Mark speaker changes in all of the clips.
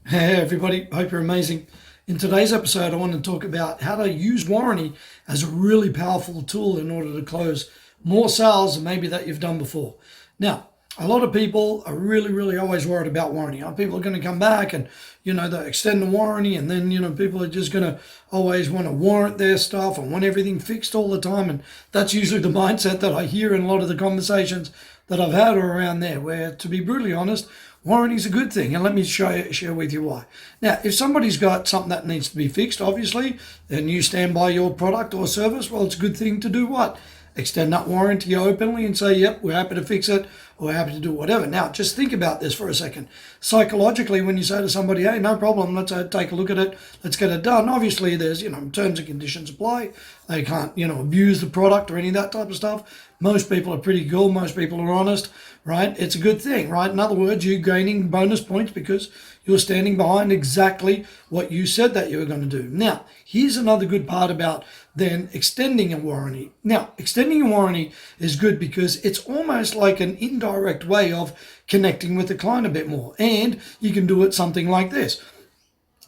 Speaker 1: Hey everybody, hope you're amazing. In today's episode, I want to talk about how to use warranty as a really powerful tool in order to close more sales than maybe that you've done before. Now, a lot of people are really always worried about warranty. People are going to come back and, they extend the warranty, and then, people are just going to always want to warrant their stuff and want everything fixed all the time. And that's usually the mindset that I hear in a lot of the conversations that I've had around there, where, to be brutally honest, warranty is a good thing, and let me share with you why. Now, if somebody's got something that needs to be fixed, obviously, then you stand by your product or service, well, it's a good thing to do what? Extend that warranty openly and say, yep, we're happy to fix it, or we're happy to do whatever. Now, just think about this for a second. Psychologically, when you say to somebody, hey, no problem, let's take a look at it, let's get it done. Obviously, there's, terms and conditions apply. They can't, abuse the product or any of that type of stuff. Most people are pretty cool. Most people are honest, right? It's a good thing, right? In other words, you're gaining bonus points because you're standing behind exactly what you said that you were going to do. Now, here's another good part about then extending a warranty. Now, extending a warranty is good because it's almost like an indirect way of connecting with the client a bit more. And you can do it something like this.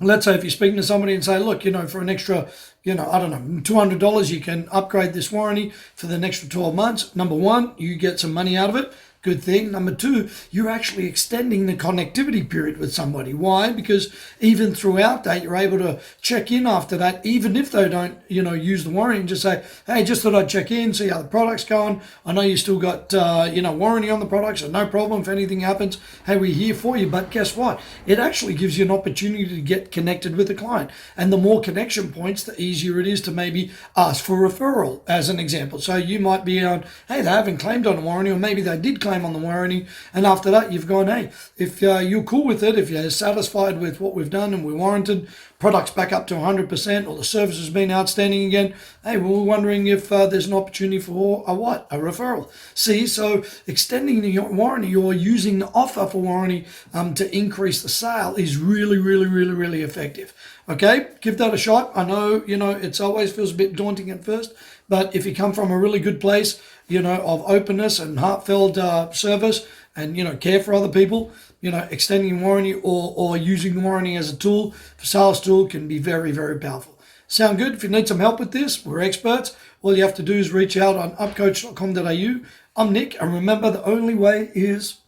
Speaker 1: Let's say if you're speaking to somebody and say, look, for an extra, I don't know, $200, you can upgrade this warranty for the next 12 months. Number one, you get some money out of it. Good thing. Number two, you're actually extending the connectivity period with somebody. Why? Because even throughout that, you're able to check in after that, even if they don't, use the warranty, and just say, hey, just thought I'd check in, see how the product's going. I know you still got, warranty on the product, so no problem if anything happens. Hey, we're here for you. But guess what? It actually gives you an opportunity to get connected with the client. And the more connection points, the easier it is to maybe ask for referral, as an example. So you might be on, hey, they haven't claimed on a warranty, or maybe they did claim on the warranty, and after that you've gone, hey, if you're cool with it, if you're satisfied with what we've done and we're warranted, products back up to 100%, or the service has been outstanding again, hey, we're wondering if there's an opportunity for a referral. See, so extending the warranty or using the offer for warranty to increase the sale is really effective. Okay, give that a shot. I know, it's always feels a bit daunting at first, but if you come from a really good place, of openness and heartfelt service, and, care for other people, extending warranty or using warranty as a tool, for sales tool, can be very powerful. Sound good? If you need some help with this, we're experts. All you have to do is reach out on upcoach.com.au. I'm Nick, and remember, the only way is